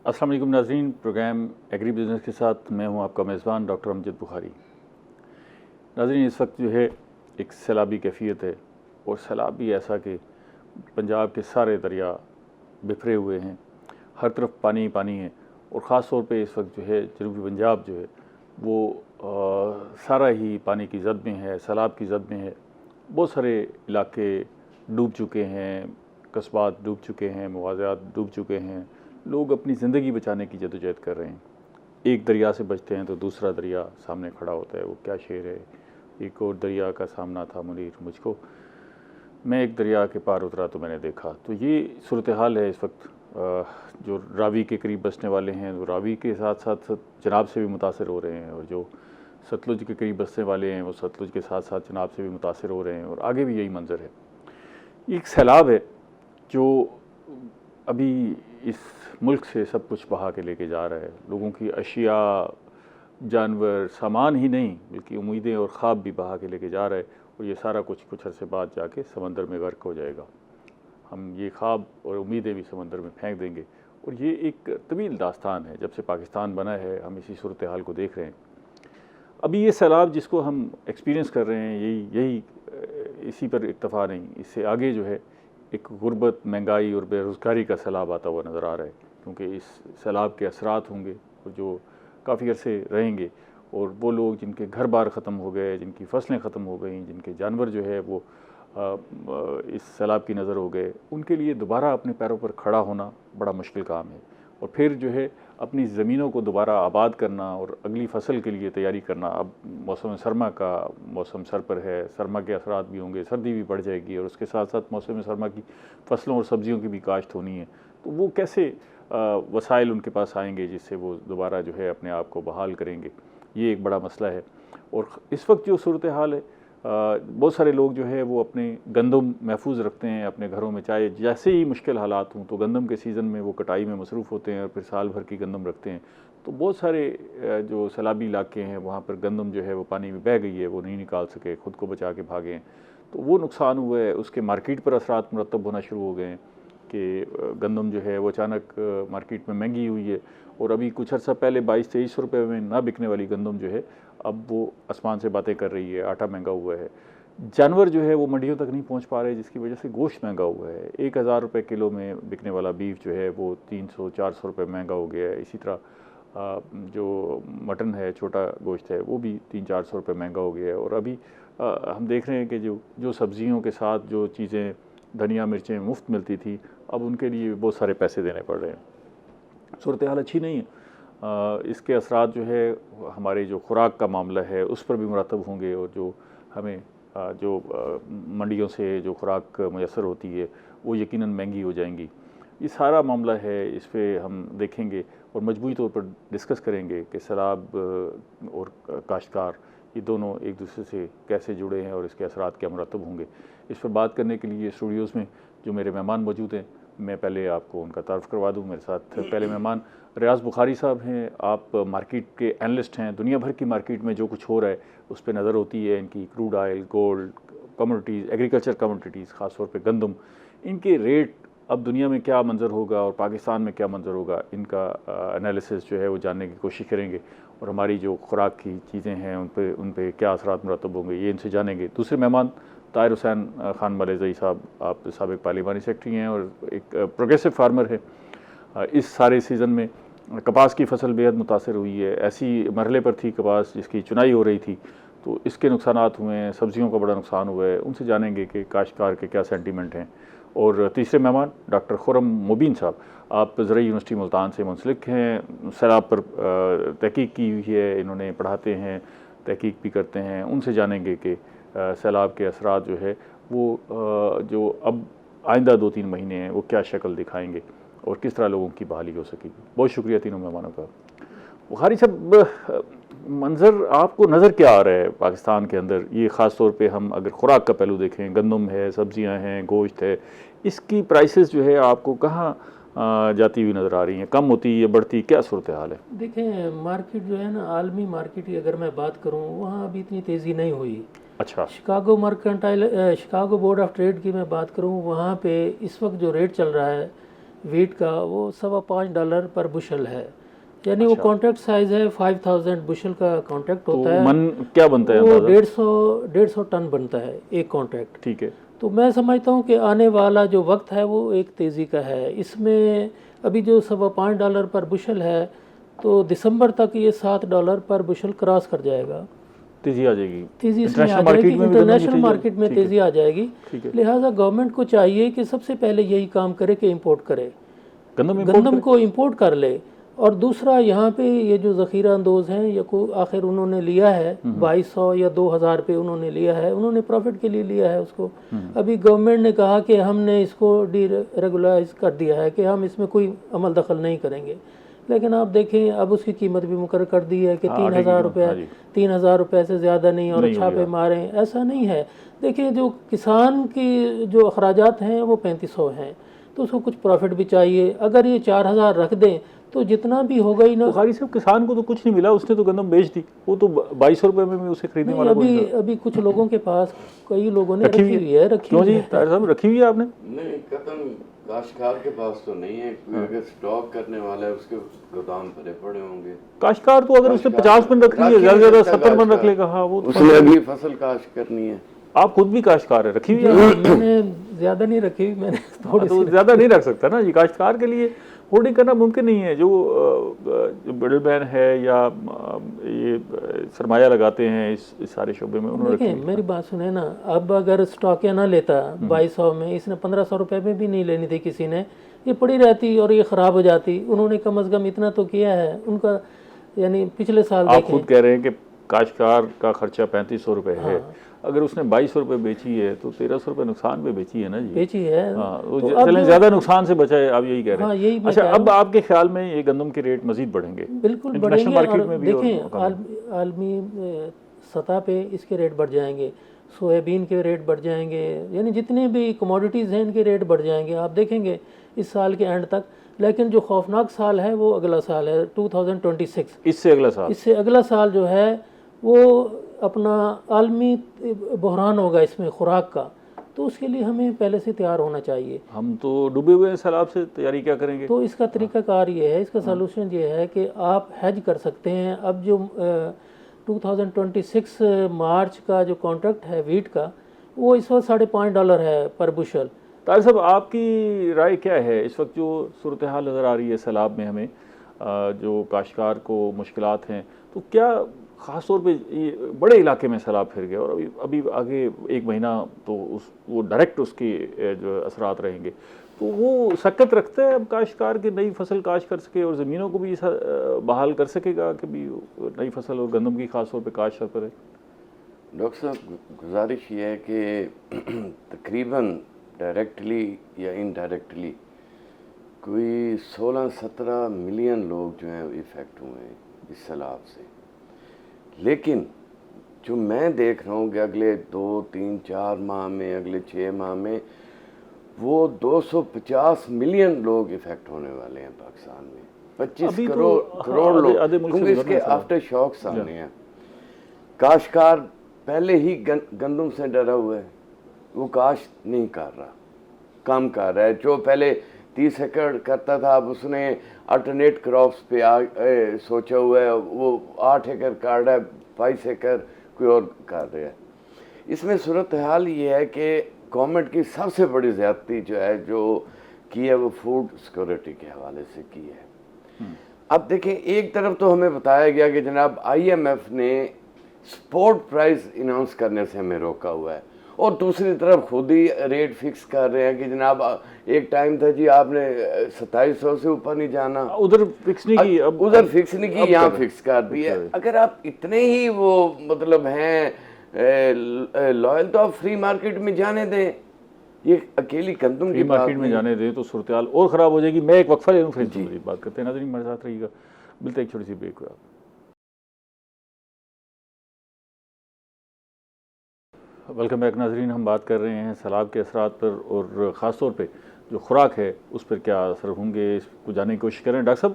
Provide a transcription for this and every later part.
अस्सलाम वालेकुम नाज़रीन, प्रोग्राम एग्री बिज़नेस के साथ मैं हूं आपका मेज़बान डॉक्टर अमजद बुखारी। नाज़रीन, इस वक्त जो है एक सैलाबी कैफियत है और सैलाब भी ऐसा कि पंजाब के सारे दरिया बिखरे हुए हैं, हर तरफ पानी ही पानी है। और ख़ास तौर पे इस वक्त जो है जनूबी पंजाब जो है वो सारा ही पानी की ज़द में है, सैलाब की ज़द में है। बहुत सारे इलाके डूब चुके हैं, कस्बात डूब चुके हैं, मवाज़ात डूब चुके हैं। लोग अपनी ज़िंदगी बचाने की जदोजहद कर रहे हैं। एक दरिया से बचते हैं तो दूसरा दरिया सामने खड़ा होता है। वो क्या शेर है, एक और दरिया का सामना था मुनीर मुझको, मैं एक दरिया के पार उतरा तो मैंने देखा। तो ये सूरत हाल है इस वक्त। जो रावी के करीब बसने वाले हैं वो रावी के साथ साथ जनाब से भी मुतासर हो रहे हैं, और जो सतलुज के करीब बसने वाले हैं वो सतलुज के साथ साथ जनाब से भी मुतासर हो रहे हैं, और आगे भी यही मंजर है। एक सैलाब है जो अभी इस मुल्क से सब कुछ बहा के लेके जा रहा है। लोगों की अशिया, जानवर, सामान ही नहीं बल्कि उम्मीदें और ख्वाब भी बहा के लेके जा रहा है, और ये सारा कुछ अरसे बाद जाके समंदर में गर्क हो जाएगा। हम ये ख्वाब और उम्मीदें भी समंदर में फेंक देंगे। और ये एक तवील दास्तान है, जब से पाकिस्तान बना है हम इसी सूरत हाल को देख रहे हैं। अभी ये सैलाब जिसको हम एक्सपीरियंस कर रहे हैं यही इसी पर इक्तफ़ा नहीं, इससे आगे जो है एक गुर्बत, महंगाई और बेरोज़गारी का सैलाब आता हुआ नज़र आ रहा है। क्योंकि इस सैलाब के असरात होंगे और जो काफ़ी अरसे रहेंगे, और वो लोग जिनके घर बार ख़त्म हो गए, जिनकी फसलें ख़त्म हो गई, जिनके जानवर जो है वो इस सैलाब की नज़र हो गए, उनके लिए दोबारा अपने पैरों पर खड़ा होना बड़ा मुश्किल काम है। और फिर जो है अपनी ज़मीनों को दोबारा आबाद करना और अगली फसल के लिए तैयारी करना। अब मौसम सरमा का मौसम सर पर है, सरमा के असरात भी होंगे, सर्दी भी बढ़ जाएगी, और उसके साथ साथ मौसम सरमा की फसलों और सब्जियों की भी काश्त होनी है। तो वो कैसे वसाइल उनके पास आएंगे जिससे वो दोबारा जो है अपने आप को बहाल करेंगे, ये एक बड़ा मसला है। और इस वक्त जो सूरत हाल है, बहुत सारे लोग जो है वो अपने गंदम महफूज रखते हैं अपने घरों में, चाहे जैसे ही मुश्किल हालात हों। तो गंदम के सीज़न में वो कटाई में मसरूफ़ होते हैं और फिर साल भर की गंदम रखते हैं। तो बहुत सारे जो सैलाबी इलाके हैं वहाँ पर गंदम जो है वो पानी में बह गई है, वो नहीं निकाल सके, ख़ुद को बचा के भागे हैं। तो वो नुकसान हुआ है, उसके मार्केट पर असरात मुरतब होना शुरू हो गए हैं कि गंदम जो है वो अचानक मार्केट में महंगी हुई है। और अभी कुछ अर्सा पहले 22-23 रुपये में ना बिकने वाली गंदम जो है अब वो आसमान से बातें कर रही है, आटा महंगा हुआ है। जानवर जो है वो मंडियों तक नहीं पहुंच पा रहे, जिसकी वजह से गोश्त महंगा हुआ है। 1000 रुपये किलो में बिकने वाला बीफ जो है वो 300-400 रुपये महंगा हो गया है। इसी तरह जो मटन है, छोटा गोश्त है, वो भी 300-400 रुपये महंगा हो गया है। और अभी हम देख रहे हैं कि जो सब्ज़ियों के साथ जो चीज़ें, धनिया मिर्चें मुफ्त मिलती थी, अब उनके लिए बहुत सारे पैसे देने पड़ रहे हैं। सूरत हाल अच्छी नहीं है। इसके असरात जो है हमारे जो खुराक का मामला है उस पर भी मुरतब होंगे, और जो हमें जो मंडियों से जो खुराक मैसर होती है वो यकीनन महंगी हो जाएंगी। ये सारा मामला है, इस पर हम देखेंगे और मजबूरी तौर पर डिस्कस करेंगे कि सैलाब और काश्तकार ये दोनों एक दूसरे से कैसे जुड़े हैं और इसके असरात क्या मुरतब होंगे। इस पर बात करने के लिए स्टूडियोज़ में जो मेरे मेहमान मौजूद हैं, मैं पहले आपको उनका तारुफ करवा दूं। मेरे साथ पहले मेहमान रियाज़ बुखारी साहब हैं। आप मार्केट के एनालिस्ट हैं, दुनिया भर की मार्केट में जो कुछ हो रहा है उस पर नज़र होती है। इनकी crude oil, gold, commodities, agriculture commodities, ख़ास तौर पे गंदम, इनके रेट अब दुनिया में क्या मंजर होगा और पाकिस्तान में क्या मंजर होगा, इनका एनालिसिस जो है वो जानने की कोशिश करेंगे। और हमारी जो खुराक की चीज़ें हैं उन पर क्या असरात मुरतब होंगे, ये इनसे जानेंगे। दूसरे मेहमान ताहिर हुसैन खान मलेज़ई साहब, आप साबिक़ पार्लिमानी सेक्रेटरी हैं और एक प्रोग्रेसिव फार्मर है। इस सारे सीज़न में कपास की फसल बेहद मुतासर हुई है। ऐसी मरहले पर थी कपास जिसकी चुनाई हो रही थी, तो इसके नुकसानात हुए हैं, सब्जियों का बड़ा नुकसान हुआ है। उनसे जानेंगे कि काश्तकार के क्या सेंटीमेंट हैं। और तीसरे मेहमान डॉक्टर खुर्रम मुबीन साहब, आप ज़रई यूनिवर्सिटी मुल्तान से मुंसलिक हैं, सैलाब पर तहकीक की हुई है, इन्होंने पढ़ाते हैं, तहकीक भी करते हैं। उनसे जानेंगे कि सैलाब के असरात जो है वो जो अब आइंदा 2-3 महीने हैं वो क्या शक्ल दिखाएंगे और किस तरह लोगों की बहाली हो सकेगी। बहुत शुक्रिया तीनों मेहमानों का। बुखारी साहब, मंज़र आपको नज़र क्या आ रहा है पाकिस्तान के अंदर? ये ख़ास तौर पे हम अगर खुराक का पहलू देखें, गंदम है, सब्जियां हैं, गोश्त है, इसकी प्राइसेस जो है आपको कहाँ जाती हुई नज़र आ रही हैं? कम होती या बढ़ती, क्या सूरत हाल है? देखें, मार्केट जो है ना, आलमी मार्केट की अगर मैं बात करूं, वहाँ अभी इतनी तेज़ी नहीं हुई। अच्छा। शिकागो बोर्ड ऑफ ट्रेड की मैं बात करूं, वहाँ पे इस वक्त जो रेट चल रहा है वीट का वो $5.25 पर बुशल है, यानी वो कॉन्ट्रैक्ट साइज है 5000 बुशल का कॉन्ट्रैक्ट तो होता है। मन क्या बनता है वो अंदाज़ा? 150 टन बनता है एक कॉन्ट्रैक्ट। ठीक है। तो मैं समझता हूँ कि आने वाला जो वक्त है वो एक तेज़ी का है। इसमें अभी जो $5.25 पर बुशल है, तो दिसंबर तक ये $7 पर बुशल क्रॉस कर जाएगा। तेजी आ जाएगी तेज़ी इसमें आ इंटरनेशनल जाएगी, मार्केट में भी, इंटरनेशनल मार्केट में तेज़ी आ जाएगी। ठीक है। लिहाजा गवर्नमेंट को चाहिए कि सबसे पहले यही काम करे कि इंपोर्ट करे, गंदम को इंपोर्ट कर ले। और दूसरा यहाँ पे ये जो ज़ख़ीरा अंदोज़ हैं, ये को आखिर उन्होंने लिया है 2200 या 2000 पे उन्होंने लिया है, उन्होंने प्रॉफिट के लिए लिया है उसको। अभी गवर्नमेंट ने कहा कि हमने इसको डीरेगुलाइज कर दिया है कि हम इसमें कोई अमल दखल नहीं करेंगे, लेकिन आप देखें अब उसकी कीमत भी मुकर्रर कर दी है कि 3000 रुपये, 3000 रुपये से ज़्यादा नहीं, और छापे मारें, ऐसा नहीं है। देखिए जो किसान की जो अखराजात हैं वो 3500 हैं, तो उसको कुछ प्रॉफिट भी चाहिए। अगर ये 4000 रख दें तो जितना भी होगा ही ना। बुखारी साहब, किसान को तो कुछ नहीं मिला, उसने तो गंदम बेच दी, वो तो 2200 रुपये में भी उसे खरीदने वाला कोई नहीं था। अभी कुछ लोगों के पास, कई लोगों ने रखी हुई है। क्यों जी ताहिर साहब, रखी हुई है आपने? नहीं, कतन काश्तकार के पास तो नहीं है। कोई अगर स्टॉक करने वाला है उसके गोदाम भरे पड़े होंगे। काश्तकार तो अगर उसने 50 मन रख ली है, ज़्यादा से ज़्यादा 70 मन रख लेगा। हाँ, वो तो उसने अभी फसल काश्त करनी है। आप खुद भी काश्तकार है, रखी हुई है? मैंने ज़्यादा नहीं रखी हुई, मैंने थोड़ी तो ज़्यादा नहीं रख सकता ना जी। काश्तकार के लिए होल्डिंग करना मुमकिन नहीं है। जो मिडलमैन है या ये सरमाया लगाते हैं इस सारे शोबे में, उन्होंने देखिए मेरी बात सुने ना, अब अगर स्टॉक ना लेता 2200 में, इसने 1500 रुपये में भी नहीं लेनी थी किसी ने, ये पड़ी रहती और ये ख़राब हो जाती। उन्होंने कम अज़ कम इतना तो किया है उनका, यानी पिछले साल आप खुद कह रहे हैं कि काश्तकार का खर्चा 3500 रुपये है। अगर उसने 2200 रुपये बेची है तो 1300 रुपये नुकसान पे बेची है ना जी। बेची है। हाँ, चलें ज़्यादा नुकसान से बचाए, आप यही कह रहे हैं। हाँ, यही अच्छा, अब आपके ख्याल में ये गंदम के रेट मज़ीद बढ़ेंगे? बिल्कुल इंटरनेशनल बढ़ेंगे। मार्केट में भी देखें आलमी सतह पे इसके रेट बढ़ जाएंगे, सोयाबीन के रेट बढ़ जाएंगे, यानी जितने भी कमोडिटीज़ हैं इनके रेट बढ़ जाएंगे, आप देखेंगे इस साल के एंड तक। लेकिन जो खौफनाक साल है वो अगला साल है 2026। इससे अगला साल जो है वो अपना आलमी बहरान होगा इसमें खुराक का, तो उसके लिए हमें पहले से तैयार होना चाहिए। हम तो डूबे हुए हैं सैलाब से, तैयारी क्या करेंगे? तो इसका तरीकाकार ये है, इसका सलूशन ये है कि आप हेज कर सकते हैं। अब जो 2026 मार्च का जो कॉन्ट्रैक्ट है वीट का, वो इस वक्त $5.5 है पर बुशल। ताहिर साहब, आपकी राय क्या है इस वक्त जो सूरत हाल नज़र आ रही है सैलाब में हमें, जो काश्तकार को मुश्किलात हैं, तो क्या ख़ास तौर पे ये बड़े इलाके में सैलाब फिर गया और अभी आगे 1 महीना तो वो डायरेक्ट उसके जो असरात रहेंगे, तो वो शक्कत रखता है अब काश्तकार की नई फसल काश्त कर सके और ज़मीनों को भी बहाल कर सकेगा कि भी नई फसल और गंदम की ख़ास तौर पे काश्त करे? डॉक्टर साहब, गुजारिश ये है कि तकरीबन डायरेक्टली या इनडायरेक्टली कोई 16-17 मिलियन लोग जो हैं इफ़ेक्ट हुए हैं इस सैलाब से। लेकिन जो मैं देख रहा हूँ कि अगले 2, 3, 4 माह में, अगले 6 माह में वो 250 मिलियन लोग इफ़ेक्ट होने वाले हैं पाकिस्तान में। 25 करोड़ लोग, क्योंकि इसके आफ्टर शॉक्स आने हैं। काश्तकार पहले ही गंदम से डरा हुआ है, वो काश्त नहीं कर रहा, कम कर रहा है। जो पहले 30 एकड़ करता था, अब उसने अल्टरनेट क्रॉप्स पे सोचा हुआ है, वो 8 एकड़ कर रहा है, 22 एकड़ कोई और कर रहा है। इसमें सूरत हाल ये है कि गवर्नमेंट की सबसे बड़ी ज़्यादती जो है जो की है वो फूड सिक्योरिटी के हवाले से की है। अब देखें, एक तरफ तो हमें बताया गया कि जनाब IMF ने स्पोर्ट प्राइस अनाउंस करने से हमें रोका हुआ है, और दूसरी तरफ खुद ही रेट फिक्स कर रहे हैं कि जनाब एक टाइम था जी आपने 2700 से ऊपर नहीं जाना, उधर फिक्स नहीं की, अब उधर फिक्स नहीं की, यहाँ फिक्स कर दी है। अगर आप इतने ही वो मतलब हैं लॉयल, तो आप फ्री मार्केट में जाने दें। ये अकेली गंदम की मार्केट में जाने दें तो सूरत हाल और ख़राब हो जाएगी। मैं एक वक्फा ले लूँ, फिर जी बात करते हैं। नाज़रीन हमारे साथ रहिएगा, मिलते हैं एक छोटी सी ब्रेक को। वेलकम बैक नाज़रीन। हम बात कर रहे हैं सैलाब के असरात पर और ख़ास तौर पे जो खुराक है उस पर क्या असर होंगे, इसको जानने की कोशिश करें। डॉक्टर साहब,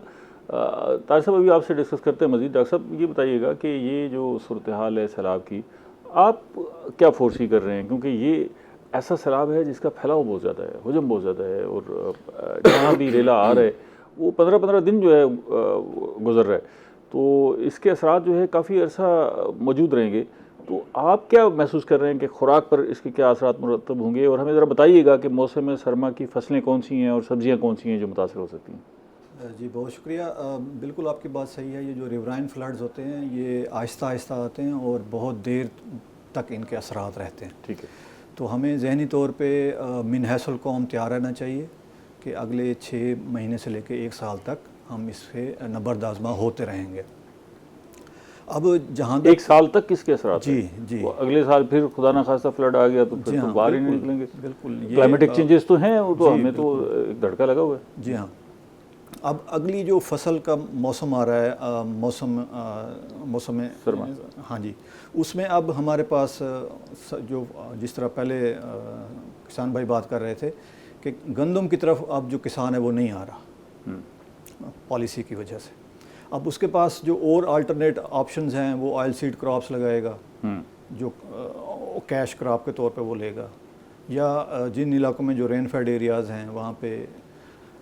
तारिक साहब अभी आपसे डिस्कस करते हैं मज़ीद। डॉक्टर साहब, ये बताइएगा कि ये जो सूरत हाल है सैलाब की, आप क्या फोर्सी कर रहे हैं, क्योंकि ये ऐसा सैलाब है जिसका फैलाव बहुत ज़्यादा है, हुजम बहुत ज़्यादा है, और जहाँ भी रेला आ रहा है वो 15-15 दिन जो है गुजर रहा है, तो इसके असरात जो है काफ़ी अर्सा मौजूद रहेंगे। तो आप क्या महसूस कर रहे हैं कि खुराक पर इसके क्या असरात मुरतब होंगे, और हमें ज़रा बताइएगा कि मौसम सरमा की फसलें कौन सी हैं और सब्जियां कौन सी हैं जो मुतासर हो सकती हैं। जी बहुत शुक्रिया। बिल्कुल आपकी बात सही है। ये जो रिवराइन फ्लड्स होते हैं ये आहिस्ता आहिस्ता आते हैं और बहुत देर तक इनके असरात रहते हैं। ठीक है। तो हमें ज़हनी तौर पे मिन हैसल कौम तैयार रहना चाहिए कि अगले 6 महीने से लेकर 1 साल तक हम इससे नबर्द आज़मा होते रहेंगे। अब जहाँ 1 साल तक किसके असरात जी हैं? जी वो अगले साल फिर खुदा ना खास्ता फ्लड आ गया तो फिर जी तो हाँ, बाहर ही नहीं बिल्कुल, निकलेंगे। बिल्कुल ये क्लाइमेटिक चेंजेस तो हैं, वो तो जी, हमें तो एक धड़का लगा हुआ है। जी हाँ। अब अगली जो फसल का मौसम आ रहा है, मौसम सरमा। हाँ जी, उसमें अब हमारे पास जो जिस तरह पहले किसान भाई बात कर रहे थे कि गंदम की तरफ अब जो किसान है वो नहीं आ रहा पॉलिसी की वजह से। अब उसके पास जो और अल्टरनेट ऑप्शंस हैं वो ऑयल सीड क्रॉप्स लगाएगा, जो कैश क्रॉप के तौर पे वो लेगा, या जिन इलाकों में जो रेन फेड एरियाज़ हैं वहाँ पे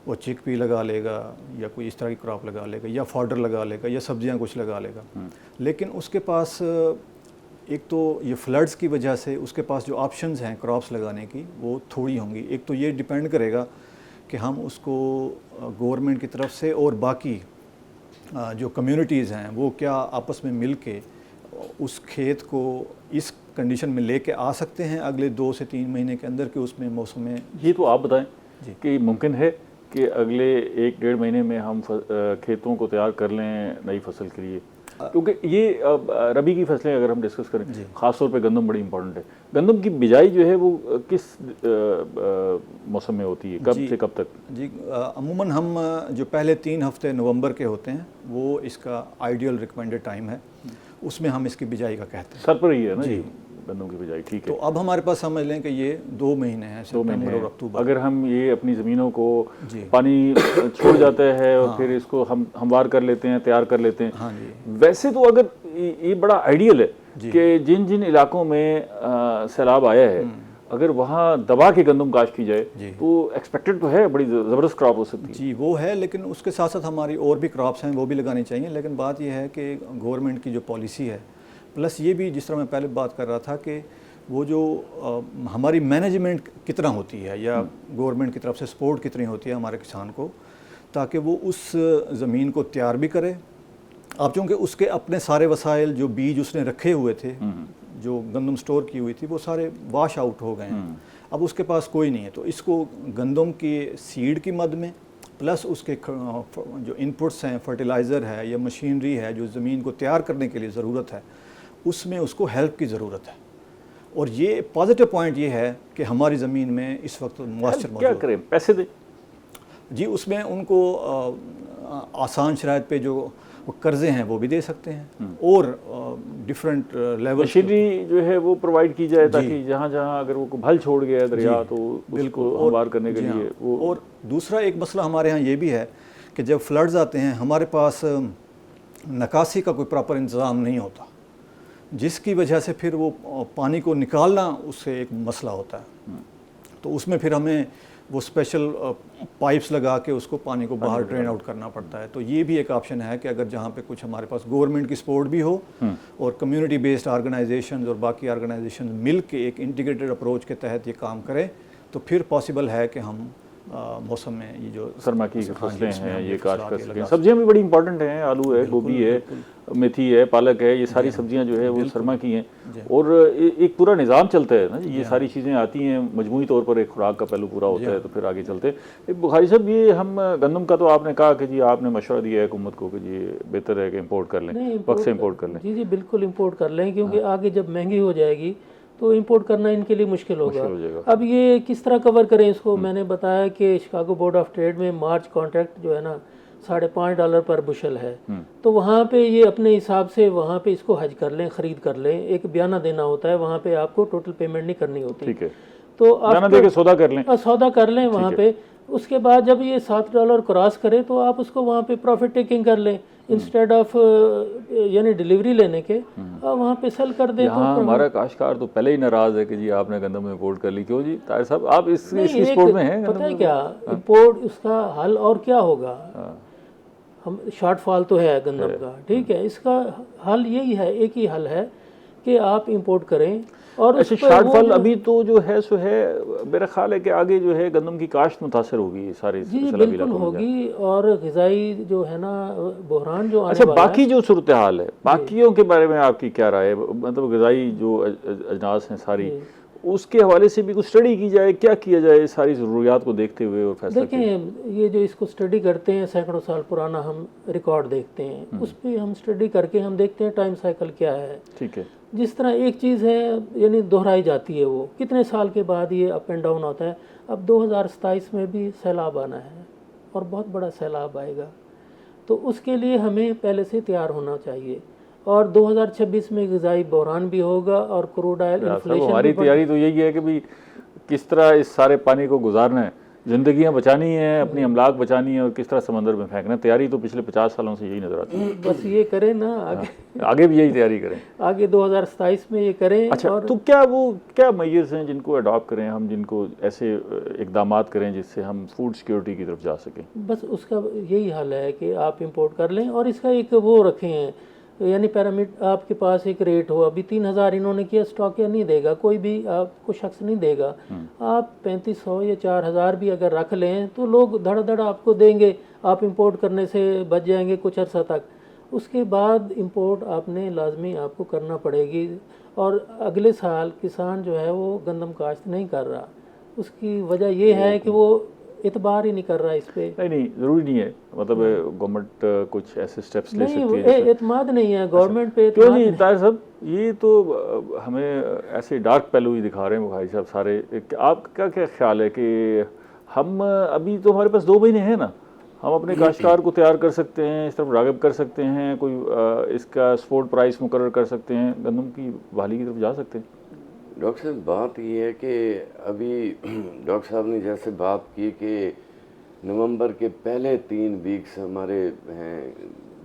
वो चिकपी लगा लेगा या कोई इस तरह की क्रॉप लगा लेगा, या फॉडर लगा लेगा, या सब्जियां कुछ लगा लेगा। लेकिन उसके पास एक तो ये फ्लड्स की वजह से उसके पास जो ऑप्शंस हैं क्रॉप्स लगाने की वो थोड़ी होंगी। एक तो ये डिपेंड करेगा कि हम उसको गवर्नमेंट की तरफ से और बाकी जो कम्युनिटीज़ हैं वो क्या आपस में मिल के उस खेत को इस कंडीशन में लेके आ सकते हैं अगले 2 से 3 महीने के अंदर कि उसमें मौसम में। ये तो आप बताएं जी। कि मुमकिन है कि अगले 1-1.5 महीने में हम खेतों को तैयार कर लें नई फसल के लिए, क्योंकि ये रबी की फसलें अगर हम डिस्कस करें, ख़ासतौर पे गंदम बड़ी इंपॉर्टेंट है। गंदम की बिजाई जो है वो किस मौसम में होती है, कब से कब तक? जी अमूमन हम जो पहले 3 हफ्ते नवंबर के होते हैं वो इसका आइडियल रिकमेंडेड टाइम है, उसमें हम इसकी बिजाई का कहते हैं। सर पर ही है ना जी गंदम की बिजाई। ठीक है। तो अब हमारे पास समझ लें कि ये 2 महीने हैं, 2 महीने सितंबर और अक्टूबर। अगर हम ये अपनी ज़मीनों को पानी छोड़ जाता है और फिर इसको हम हमवार कर लेते हैं, तैयार कर लेते हैं। हाँ जी। वैसे तो अगर ये बड़ा आइडियल है कि जिन जिन इलाकों में सैलाब आया है अगर वहाँ दबा के गंदम काश्त की जाए तो एक्सपेक्टेड तो है बड़ी ज़बरदस्त क्रॉप हो सकती है। जी वो है, लेकिन उसके साथ साथ हमारी और भी क्रॉप्स हैं वो भी लगानी चाहिए। लेकिन बात यह है कि गवर्नमेंट की जो पॉलिसी है, प्लस ये भी जिस तरह मैं पहले बात कर रहा था कि वो जो हमारी मैनेजमेंट कितना होती है या गवर्नमेंट की तरफ से सपोर्ट कितनी होती है हमारे किसान को, ताकि वो उस ज़मीन को तैयार भी करे। आप चूँकि उसके अपने सारे वसाइल जो बीज उसने रखे हुए थे, जो गंदम स्टोर की हुई थी, वो सारे वॉश आउट हो गए हैं। अब उसके पास कोई नहीं है, तो इसको गंदम की सीड की मद में प्लस उसके जो इनपुट्स हैं, फर्टिलाइज़र है या मशीनरी है जो ज़मीन को तैयार करने के लिए ज़रूरत है, उसमें उसको हेल्प की ज़रूरत है। और ये पॉजिटिव पॉइंट ये है कि हमारी ज़मीन में इस वक्त मॉइस्चर मौजूद क्या करें, पैसे दे जी, उसमें उनको आसान शराइत पे जो कर्ज़े हैं वो भी दे सकते हैं और डिफरेंट लेवल मशीनरी जो है वो प्रोवाइड की जाए ताकि जहाँ जहाँ अगर वो हल छोड़ गया है दरिया तो बिल्कुल उसको हमवार करने के लिए वो। और दूसरा एक मसला हमारे यहाँ ये भी है कि जब फ्लड्स आते हैं हमारे पास निकासी का कोई प्रॉपर इंतज़ाम नहीं होता, जिसकी वजह से फिर वो पानी को निकालना उससे एक मसला होता है। तो उसमें फिर हमें वो स्पेशल पाइप्स लगा के उसको पानी को बाहर ड्रेन आउट करना पड़ता है। तो ये भी एक ऑप्शन है कि अगर जहाँ पे कुछ हमारे पास गवर्नमेंट की सपोर्ट भी हो और कम्युनिटी बेस्ड ऑर्गेनाइजेशंस और बाकी ऑर्गेनाइजेशन मिल के एक इंटीग्रेटेड अप्रोच के तहत ये काम करें, तो फिर पॉसिबल है कि हम मौसम में ये जो सरमा की फसलें हैं ये काश्त कर सकें। सब्जियां भी बड़ी इंपॉर्टेंट हैं, आलू है, गोभी है, मेथी है, पालक है, ये सारी सब्जियां जो है वो सरमा की हैं। और एक पूरा निज़ाम चलता है ना, ये सारी चीज़ें आती हैं, मजमूई तौर पर एक खुराक का पहलू पूरा होता है तो फिर आगे चलते हैं। बुखारी साहब, ये हम गंदम का तो आपने कहा कि जी आपने मशवरा दिया है हुकूमत को कि जी बेहतर है कि इम्पोर्ट कर लें, वक्त से इम्पोर्ट कर लें। जी बिल्कुल इम्पोर्ट कर लें, क्योंकि आगे जब महंगी हो जाएगी तो इंपोर्ट करना इनके लिए मुश्किल होगा। अब ये किस तरह कवर करें इसको, मैंने बताया कि शिकागो बोर्ड ऑफ ट्रेड में मार्च कॉन्ट्रैक्ट जो है ना $5.5 पर बुशल है, तो वहाँ पे ये अपने हिसाब से वहाँ पे इसको हज कर लें, ख़रीद कर लें, एक बयाना देना होता है, वहाँ पे आपको टोटल पेमेंट नहीं करनी होती। ठीक है, तो आप दे के सौदा कर लें, सौदा कर लें वहाँ पे। उसके बाद जब ये $7 क्रॉस करे तो आप उसको वहाँ पे प्रॉफिट टेकिंग कर लें। इंस्टेड ऑफ यानी डिलीवरी लेने के आप वहाँ पे सेल कर दे। यहाँ तो हमारा काश्तकार तो पहले ही नाराज़ है कि जी आपने गंदम इम्पोर्ट कर ली। क्यों जी ताहिर साहब, आप इस स्पोर्ट में हैं? पता है क्या इम्पोर्ट, उसका हल और क्या होगा? हम शॉर्टफॉल तो है गंदम का, ठीक है, इसका हल यही है, एक ही हल है कि आप इंपोर्ट करें। और अच्छा, शॉर्टफॉल अभी तो जो है सो है, मेरा ख्याल है कि आगे जो है गंदम की काश्त मुतासर होगी सारे जी सैलाबी बिल्कुल इलाकों में होगी, और ग़िज़ाई जो है ना बहरान जो आने अच्छा, वाला बाकी जो सूरत हाल है, बाकियों के बारे में आपकी क्या राय है? मतलब ग़िज़ाई जो अजनास हैं सारी, उसके हवाले से भी कुछ स्टडी की जाए, क्या किया जाए सारी ज़रूरियात को देखते हुए और फैसला किया? देखें, ये जो इसको स्टडी करते हैं, सैकड़ों साल पुराना हम रिकॉर्ड देखते हैं, उस पर हम स्टडी करके हम देखते हैं टाइम साइकिल क्या है। ठीक है। जिस तरह एक चीज़ है यानी दोहराई जाती है, वो कितने साल के बाद ये अप एंड डाउन होता है। अब 2027 में भी सैलाब आना है और बहुत बड़ा सैलाब आएगा, तो उसके लिए हमें पहले से तैयार होना चाहिए। और 2026 में ग़िज़ाई बहरान भी होगा और क्रूड ऑयल इन्फ्लेशन। हमारी तैयारी तो यही है कि भाई किस तरह इस सारे पानी को गुजारना है, ज़िंदगियाँ बचानी है, अपनी अमलाक बचानी है और किस तरह समंदर में फेंकना है। तैयारी तो पिछले 50 सालों से यही नज़र आती है। बस ये करें ना, आगे भी यही तैयारी करें, आगे 2027 में ये करें। अच्छा, और तो क्या मेजर्स हैं जिनको अडॉप्ट करें हम, जिनको ऐसे इकदामात करें जिससे हम फूड सिक्योरिटी की तरफ जा सकें? बस उसका यही हाल है कि आप इंपोर्ट कर लें और इसका एक वो रखें हैं, यानी पैरामीट आपके पास एक रेट हो। अभी 3000 इन्होंने किया, स्टॉक या नहीं देगा, कोई भी आपको शख्स नहीं देगा। आप 3500 या 4000 भी अगर रख लें तो लोग धड़ आपको देंगे, आप इंपोर्ट करने से बच जाएंगे कुछ अर्सा तक। उसके बाद इंपोर्ट आपने लाजमी आपको करना पड़ेगी। और अगले साल किसान जो है वो गंदम काश्त नहीं कर रहा, उसकी वजह ये है कि वो इतबार ही नहीं कर रहा इस पे। नहीं, ज़रूरी नहीं है, मतलब गवर्नमेंट कुछ ऐसे स्टेप्स ले सकती है। नहीं, एतमाद नहीं है गवर्नमेंट पे। क्यों नहीं ताहिर साहब, ये तो हमें ऐसे डार्क पहलू ही दिखा रहे हैं भाई साहब सारे। आपका क्या ख्याल है कि हम अभी तो हमारे पास 2 महीने हैं ना, हम अपने काश्तकार को तैयार कर सकते हैं, इस तरफ राग़िब कर सकते हैं, कोई इसका सपोर्ट प्राइस मुकर्रर कर सकते हैं, गंदम की बहाली की तरफ जा सकते हैं। डॉक्टर साहब, बात ये है कि अभी डॉक्टर साहब ने जैसे बात की कि नवंबर के पहले 3 वीक्स हमारे हैं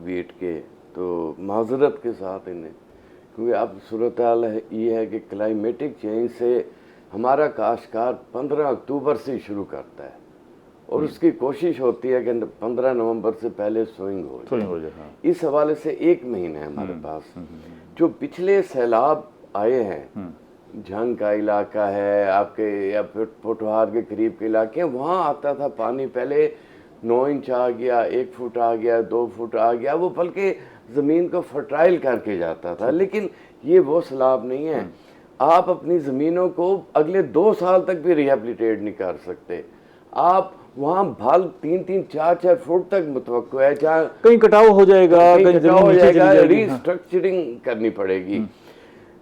वीट के, तो माजरत के साथ इन्हें, क्योंकि अब सूरत हाल ये है कि क्लाइमेटिक चेंज से हमारा काश्तकार 15 अक्टूबर से शुरू करता है और उसकी कोशिश होती है कि 15 नवंबर से पहले सोइंग हो जाए। हाँ। इस हवाले से 1 महीना है हमारे पास। जो पिछले सैलाब आए हैं, झंग का इलाका है आपके या फिर पोटवार के करीब के इलाके हैं, वहाँ आता था पानी पहले 9 इंच आ गया, 1 फुट आ गया, 2 फुट आ गया, वो बल्कि ज़मीन को फर्टाइल करके जाता था। लेकिन ये वो सैलाब नहीं है। आप अपनी ज़मीनों को अगले 2 साल तक भी रिहेबिलिटेट नहीं कर सकते। आप वहाँ भाल 3-3, 4-4 फुट तक मुतवक्को है, जहाँ कहीं कटाव हो जाएगा, रिस्ट्रक्चरिंग करनी पड़ेगी।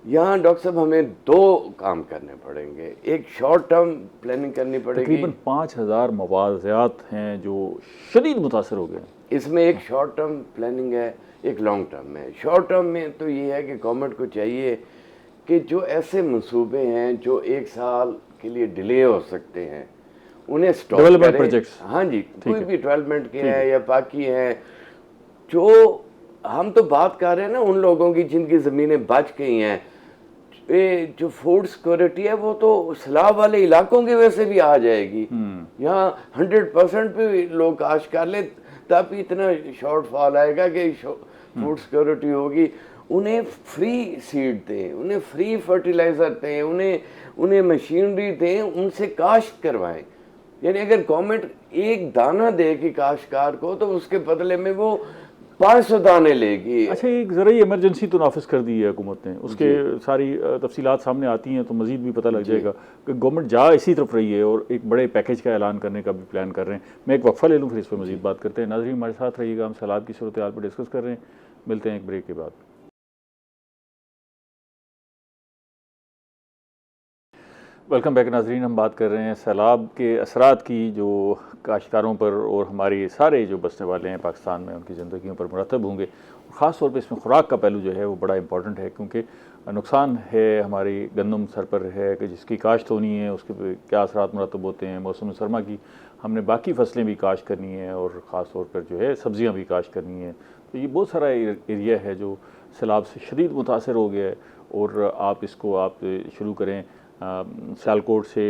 यहाँ डॉक्टर साहब हमें 2 काम करने पड़ेंगे। एक शॉर्ट टर्म प्लानिंग करनी पड़ेगी। तकरीबन 5000 मवाज़ियात हैं जो शदीद मुतासर हो गए। इसमें एक शॉर्ट टर्म प्लानिंग है, एक लॉन्ग टर्म है। शॉर्ट टर्म में तो ये है कि गवर्नमेंट को चाहिए कि जो ऐसे मंसूबे हैं जो 1 साल के लिए डिले हो सकते हैं, उन्हें स्टॉप डेवलपमेंट प्रोजेक्ट्स, हाँ जी, कोई भी डेवलपमेंट के हैं या बाकी हैं, जो हम तो बात कर रहे हैं ना उन लोगों की जिनकी ज़मीनें बच गई हैं। ये जो फूड सिक्योरिटी है वो तो सैलाब वाले इलाकों की वजह से भी आ जाएगी। यहाँ 100% पे लोग काश कर ले, तब इतना शॉर्टफॉल आएगा कि फूड सिक्योरिटी होगी। उन्हें फ्री सीड दें, उन्हें फ्री फर्टिलाइज़र दें, उन्हें मशीनरी दें, उनसे काश्त करवाएं। यानी अगर गवर्नमेंट एक दाना देगी काश्तकार को तो उसके बदले में वो 500 दाने लेगी। अच्छा, एक ज़रूरी इमरजेंसी तो नाफिज कर दी है हुकूमत ने, उसके सारी तफसीलात सामने आती हैं तो मज़ीद भी पता लग जाएगा कि गवर्नमेंट जा इसी तरफ रही है और एक बड़े पैकेज का ऐलान करने का भी प्लान कर रहे हैं। मैं एक वक्फा ले लूँ, फिर इस पर मज़ीद बात करते हैं। नाज़रीन हमारे साथ रहिएगा, हम सैलाब की सूरत हाल पर डिस्कस कर रहे हैं। मिलते हैं एक ब्रेक के बाद। वेलकम बैक नाजरीन, हम बात कर रहे हैं सैलाब के असरात की जो काश्तकारों पर और हमारे सारे जो बसने वाले हैं पाकिस्तान में उनकी ज़िंदगियों पर मुरतब होंगे। ख़ास तौर पे इसमें खुराक का पहलू जो है वो बड़ा इंपॉर्टेंट है, क्योंकि नुकसान है हमारी गंदम सर पर है कि जिसकी काश्त होनी है उसके क्या असरात मुरतब होते हैं। मौसम सरमा की हमने बाकी फसलें भी काश्त करनी है और ख़ास तौर पर जो है सब्ज़ियाँ भी काश्त करनी है, तो ये बहुत सारा एरिया है जो सैलाब से शदीद मुतासर हो गया है। और आप इसको आप शुरू करें सियालकोट से,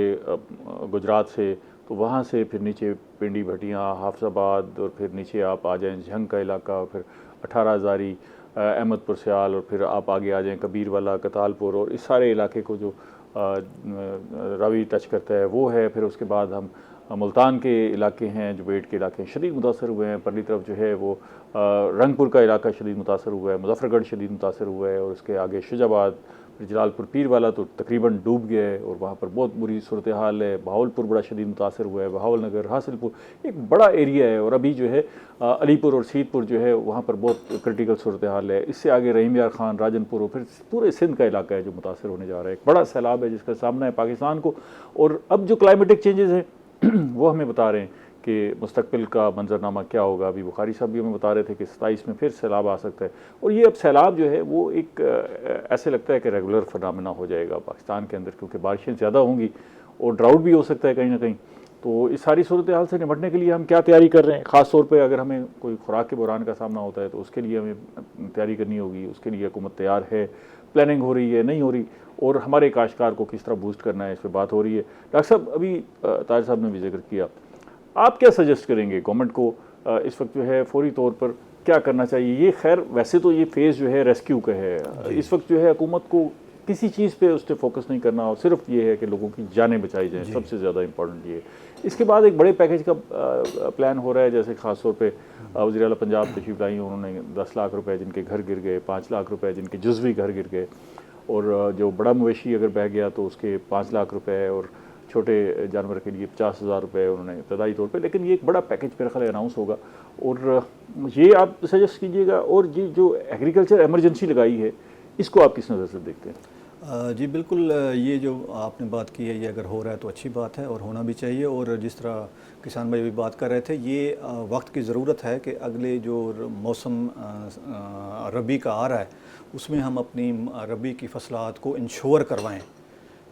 गुजरात से, तो वहाँ से फिर नीचे पिंडी भटियाँ, हाफजाबाद, और फिर नीचे आप आ जाएँ झंग का इलाका, फिर 18 हज़ारी, अहमदपुर सियाल, और फिर आप आगे आ जाएँ कबीरवाला, कतालपुर, और इस सारे इलाके को जो रावी टच करता है वो है। फिर उसके बाद हम मुल्तान के इलाके हैं, जो बेट के इलाके हैं, शदीद मुतासर हुए हैं। परली तरफ जो है वो रंगपुर का इलाका शदीद मुतासर हुआ है, मुजफ्फरगढ़ शदीद मुतासर हुआ है, और उसके आगे शुजाबाद, फिर जलालपुर पीर वाला तो तकरीबन डूब गया है और वहाँ पर बहुत बुरी सूरत हाल है। बहावलपुर बड़ा शदीद मुतासर हुआ है, बहावल नगर, हासिलपुर, एक बड़ा एरिया है। और अभी जो है अलीपुर और सीतपुर जो है वहाँ पर बहुत क्रिटिकल सूरत हाल है। इससे आगे रहीम यार खान, राजनपुर, और फिर पूरे सिंध का इलाका है जो मुतासर होने जा रहा है। एक बड़ा सैलाब है जिसका सामना है पाकिस्तान को। और अब जो क्लाइमेटिक चेंजेस हैं वो हमें बता रहे हैं कि मुस्तकबिल का मंजरनामा क्या होगा। अभी बुखारी साहब भी हमें बता रहे थे कि 27 में फिर सैलाब आ सकता है। और ये अब सैलाब जो है वो एक ऐसे लगता है कि रेगुलर फिनोमेना हो जाएगा पाकिस्तान के अंदर, क्योंकि बारिशें ज़्यादा होंगी और ड्राउट भी हो सकता है कहीं ना कहीं। तो इस सारी सूरत हाल से निपटने के लिए हम क्या तैयारी कर रहे हैं? ख़ास तौर पे अगर हमें कोई खुराक के बहरान का सामना होता है तो उसके लिए हमें तैयारी करनी होगी। उसके लिए हुकूमत तैयार है, प्लानिंग हो रही है, नहीं हो रही, और हमारे काश्तकार को किस तरह बूस्ट करना है इस पर बात हो रही है। डॉक्टर साहब, अभी ताज साहब ने भी जिक्र किया, आप क्या सजेस्ट करेंगे गवर्नमेंट को इस वक्त जो है फौरी तौर पर क्या करना चाहिए? ये खैर वैसे तो ये फेज़ जो है रेस्क्यू का है, इस वक्त जो है हुकूमत को किसी चीज़ पे उस पर फोकस नहीं करना, और सिर्फ ये है कि लोगों की जानें बचाई जाएँ, सबसे ज़्यादा इंपॉर्टेंट ये। इसके बाद एक बड़े पैकेज का प्लान हो रहा है, जैसे ख़ास तौर पे वज़ीर आला पंजाब तशरीफ लाई, उन्होंने 10 लाख रुपए जिनके घर गिर गए, 5 लाख रुपए जिनके जुज़वी घर गिर गए, और जो बड़ा मवेशी अगर बह गया तो उसके 5 लाख रुपए, और छोटे जानवर के लिए 50,000 रुपये उन्होंने इब्तदाई तौर पे। लेकिन ये एक बड़ा पैकेज मेरे ख्याल अनाउंस होगा, और ये आप सजेस्ट कीजिएगा। और ये जो एग्रीकल्चर एमरजेंसी लगाई है इसको आप किस नज़र से देखते हैं? जी बिल्कुल, ये जो आपने बात की है ये अगर हो रहा है तो अच्छी बात है और होना भी चाहिए। और जिस तरह किसान भाई भी बात कर रहे थे, ये वक्त की ज़रूरत है कि अगले जो मौसम रबी का आ रहा है उसमें हम अपनी रबी की फसलात को इंश्योर करवाएं,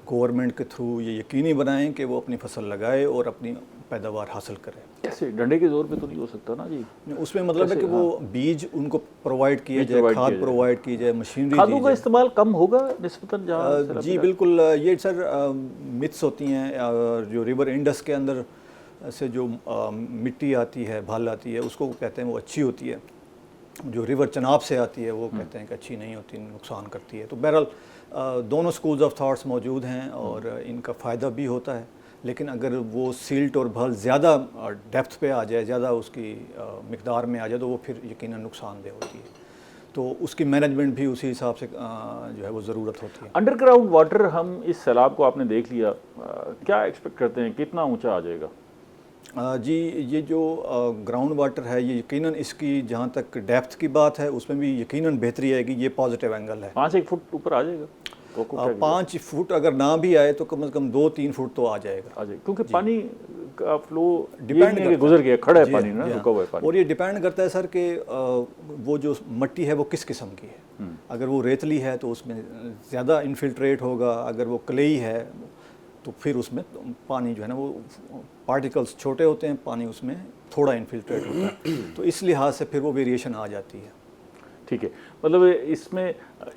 गवर्नमेंट के थ्रू ये यकीनी बनाएं कि वो अपनी फसल लगाए और अपनी पैदावार हासिल करें। कैसे? डंडे के जोर पे तो नहीं हो सकता ना जी। उसमें मतलब है कि वो बीज उनको प्रोवाइड किया जाए, खाद प्रोवाइड की जाए, मशीनरी, खादों का इस्तेमाल कम होगा निस्बतन जहाँ? जी बिल्कुल, ये सर मिथ्स होती हैं। और जो रिवर इंडस के अंदर से जो मिट्टी आती है, भाल आती है, उसको कहते हैं वो अच्छी होती है। जो रिवर चनाब से आती है वो कहते हैं कि अच्छी नहीं होती, नुकसान करती है। तो बहरहाल दोनों स्कूल्स ऑफ थाट्स मौजूद हैं और इनका फ़ायदा भी होता है। लेकिन अगर वो सिल्ट और भल ज़्यादा डेप्थ पे आ जाए, ज़्यादा उसकी मिकदार में आ जाए, तो वो फिर यकीनन नुकसानदेह होती है। तो उसकी मैनेजमेंट भी उसी हिसाब से जो है वो ज़रूरत होती है। अंडरग्राउंड वाटर, हम इस सैलाब को आपने देख लिया, क्या एक्सपेक्ट करते हैं, कितना ऊंचा आ जाएगा? जी, ये जो ग्राउंड वाटर है ये यकीनन इसकी जहाँ तक डेप्थ की बात है उसमें भी यकीनन बेहतरी आएगी। ये पॉजिटिव एंगल है। 5-1 फुट ऊपर आ जाएगा? 5 फुट अगर ना भी आए तो कम से कम 2-3 फुट तो आ जाएगा। क्योंकि पानी का फ्लो डिपेंड करता है, गुजर गया, खड़ा है पानी ना, रुका हुआ है पानी। और ये डिपेंड करता है सर कि वो जो मट्टी है वो किस किस्म की है। अगर वो रेतली है तो उसमें ज़्यादा इनफिल्ट्रेट होगा, अगर वो क्लेई है तो फिर उसमें पानी जो है ना वो पार्टिकल्स छोटे होते हैं, पानी उसमें थोड़ा इनफिल्ट्रेट होता है। तो इस लिहाज से फिर वो वेरिएशन आ जाती है। ठीक है, मतलब इसमें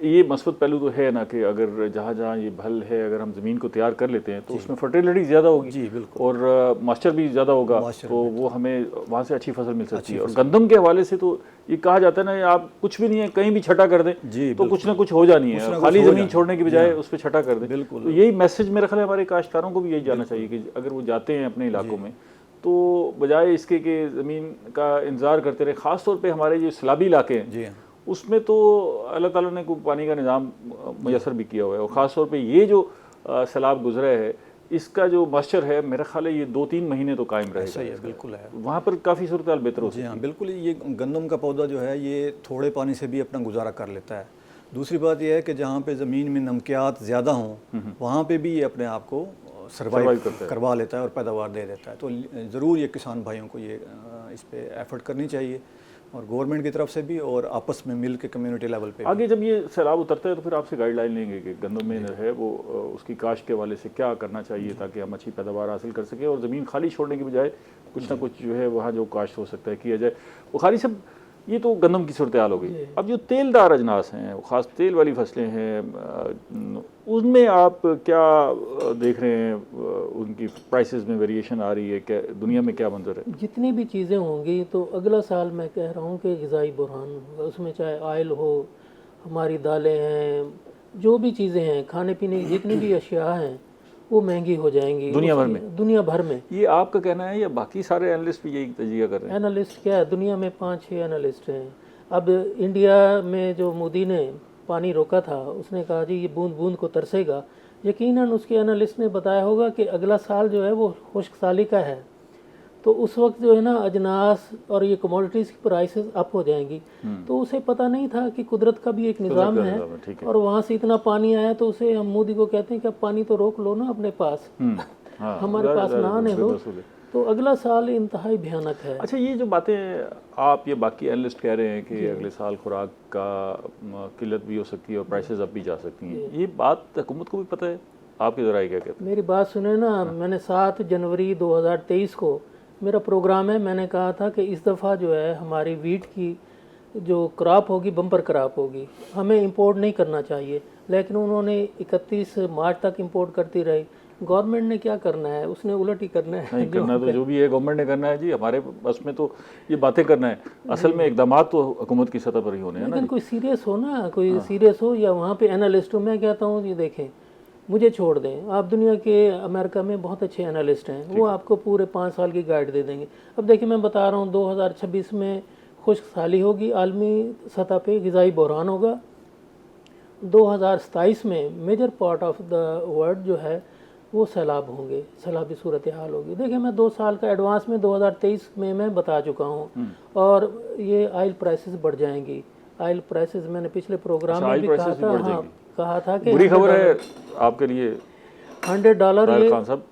ये मस्बत पहलू तो है ना कि अगर जहाँ जहाँ ये भल है, अगर हम ज़मीन को तैयार कर लेते हैं तो उसमें फर्टिलिटी ज़्यादा होगी। जी बिल्कुल। और मॉइस्चर भी ज़्यादा होगा, तो वो हमें वहाँ से अच्छी फसल मिल सकती है। और गंदम के हवाले से तो ये कहा जाता है ना, आप कुछ भी नहीं है कहीं भी छटा कर दें तो कुछ ना कुछ हो जानी है, खाली ज़मीन छोड़ने की बजाय उस पर छटा कर दें। बिल्कुल। तो यही मैसेज मेरा ख्याल है हमारे काश्तकारों को भी यही जानना चाहिए कि अगर वो जाते हैं अपने इलाकों में तो बजाय इसके कि ज़मीन का इंतज़ार करते रहे। ख़ास तौर पर हमारे जो सैलाबी इलाके हैं उसमें तो अल्लाह ताला ने कोई पानी का निज़ाम मुयसर भी किया हुआ है। और ख़ास तौर पे ये जो सैलाब गुजरा है इसका जो मॉइस्चर है मेरा ख्याल है ये 2-3 महीने तो कायम रहेगा। सही है, बिल्कुल है। वहाँ पर काफ़ी सूरत हाल बेहतर हो सकती है। हाँ बिल्कुल। ये गंदम का पौधा जो है ये थोड़े पानी से भी अपना गुजारा कर लेता है। दूसरी बात यह है कि जहाँ पे ज़मीन में नमकियात ज़्यादा हों वहाँ पे भी ये अपने आप को सर्वाइव करवा लेता है और पैदावार दे देता है। तो ज़रूर ये किसान भाइयों को ये इस पर एफर्ट करनी चाहिए और गवर्नमेंट की तरफ से भी और आपस में मिल के कम्युनिटी लेवल पे। आगे जब ये सैलाब उतरता है तो फिर आपसे गाइडलाइन लेंगे कि गंदम में है वो उसकी काश्त के हवाले से क्या करना चाहिए ताकि हम अच्छी पैदावार हासिल कर सकें और ज़मीन खाली छोड़ने की बजाय कुछ ना कुछ जो है वहाँ जो काश्त हो सकता है किया जाए। बुखारी साहब, ये तो गंदम की सूरत हाल हो गई। अब जो तेलदार अजनास हैं, ख़ास तेल वाली फसलें हैं, उनमें आप क्या देख रहे हैं? उनकी प्राइसेस में वेरिएशन आ रही है क्या? दुनिया में क्या मंजर है? जितनी भी चीज़ें होंगी तो अगला साल मैं कह रहा हूँ कि ग़िज़ाई बुरहान होगा। उसमें चाहे ऑयल हो, हमारी दालें हैं, जो भी चीज़ें हैं, खाने पीने की जितनी भी अशिया हैं वो महंगी हो जाएंगी दुनिया भर में। दुनिया भर में। ये आपका कहना है या बाकी सारे एनालिस्ट भी यही तजिया कर रहे हैं? एनालिस्ट क्या है, दुनिया में 5-6 एनालिस्ट हैं। अब इंडिया में जो मोदी ने पानी रोका था, उसने कहा जी ये बूंद बूंद को तरसेगा। यकीनन उसके एनालिस्ट ने बताया होगा कि अगला साल जो है वो खुश्क साली का है, तो उस वक्त जो है ना अजनास और ये कमोडिटीज़ की प्राइसेस अप हो जाएंगी। तो उसे पता नहीं था कि कुदरत का भी एक निज़ाम है, और वहाँ से इतना पानी आया तो उसे हम मोदी को कहते हैं कि अब पानी तो रोक लो ना अपने पास, हमारे पास ना आने दो। तो अगला साल इंतहाई भयानक है। अच्छा, ये जो बातें आप ये बाकी एनालिस्ट कह रहे हैं कि अगले साल खुराक का किल्लत भी हो सकती है और प्राइसेस अप भी जा सकती हैं, ये बात हुकूमत को भी पता है? आपके ज़रा क्या कहते हैं? मेरी बात सुने ना, मैंने 7 जनवरी 2023 को मेरा प्रोग्राम है, मैंने कहा था कि इस दफ़ा जो है हमारी वीट की जो क्रॉप होगी बम्पर क्रॉप होगी, हमें इंपोर्ट नहीं करना चाहिए। लेकिन उन्होंने 31 मार्च तक इंपोर्ट करती रही। गवर्नमेंट ने क्या करना है, उसने उलट ही करना है। नहीं करना तो जो भी है गवर्नमेंट ने करना है जी, हमारे बस में तो ये बातें करना है। असल में इकदाम तो हुकूमत की सतह पर ही होने हैं ना। लेकिन कोई सीरियस हो ना, कोई सीरियस हो, या वहाँ पे एनालिस्ट हो। मैं कहता हूँ ये देखें, मुझे छोड़ दें आप, दुनिया के अमेरिका में बहुत अच्छे एनालिस्ट हैं, वो आपको पूरे 5 साल की गाइड दे देंगे। अब देखिए मैं बता रहा हूँ 2026 में खुश्क साली होगी, आलमी सतह पे ग़िज़ाई बहरान होगा। 2027 में major part of the world जो है वो सैलाब होंगे, सैलाबी सूरत हाल होगी। देखिए मैं 2 साल का एडवांस में 2023 में मैं बता चुका हूँ। और ये ऑयल प्राइसेस बढ़ जाएंगी। ऑयल प्राइसेस मैंने पिछले प्रोग्राम में भी कहा था, हाँ कहा था कि बुरी खबर है आपके लिए। $100 ये खान साहब,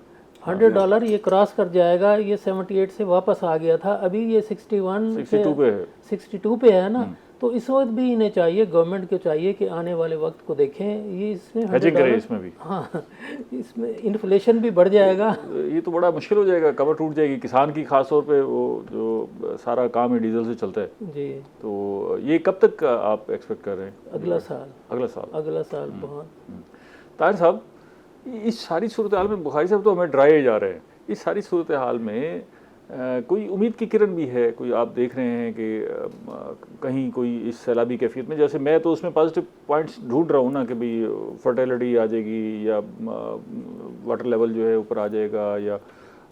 $100 ये क्रॉस कर जाएगा। ये 78 से वापस आ गया था, अभी ये 62 पे है ना। तो इस वक्त भी इन्हें चाहिए, गवर्नमेंट को चाहिए कि आने वाले वक्त को देखें, ये इसमें $100 इसमें भी, हाँ इसमें इन्फ्लेशन भी बढ़ जाएगा। ये तो बड़ा मुश्किल हो जाएगा, कमर टूट जाएगी किसान की, खास तौर पे वो जो सारा काम है डीजल से चलता है जी। तो ये कब तक आप एक्सपेक्ट कर रहे हैं? अगला साल बहुत। ताहिर साहब, इस सारी सूरत हाल में बुखारी साहब तो हमें डराए जा रहे हैं। इस सारी सूरत हाल में कोई उम्मीद की किरण भी है? कोई आप देख रहे हैं कि कहीं कोई इस सैलाबी कैफियत में, जैसे मैं तो उसमें पॉजिटिव पॉइंट्स ढूंढ रहा हूँ ना कि भाई फर्टिलिटी आ जाएगी या वाटर लेवल जो है ऊपर आ जाएगा या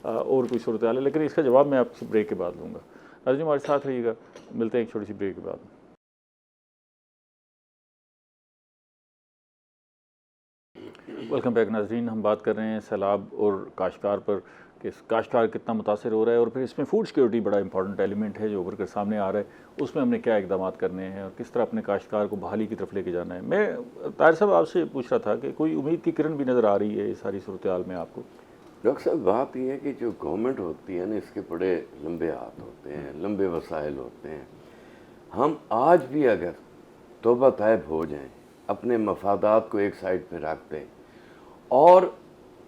और कोई सूरत हाल है, लेकिन इसका जवाब मैं आपसे ब्रेक के बाद लूँगा। नाज़रीन हमारे साथ रहिएगा, मिलते हैं एक छोटी सी ब्रेक के बाद। वेलकम बैक नाज़रीन, हम बात कर रहे हैं सैलाब और काश्तकार पर कि काश्तकार कितना मुतासर हो रहा है, और फिर इसमें फूड सिक्योरिटी बड़ा इंपॉर्टेंट एलिमेंट है जो उभर कर सामने आ रहा है। उसमें हमने क्या इकदाम करने हैं और किस तरह अपने काश्तकार को बहाली की तरफ लेके जाना है। मैं ताहिर साहब आपसे पूछ रहा था कि कोई उम्मीद की किरण भी नज़र आ रही है इस सारी सूरत हाल में आपको? डॉक्टर साहब, बात यह है कि जो गवर्नमेंट होती है ना, इसके बड़े लंबे हाथ होते हैं, लंबे वसाइल होते हैं। हम आज भी अगर तौबा तैब हो जाएं, अपने मफादात को एक साइड पे रख दें और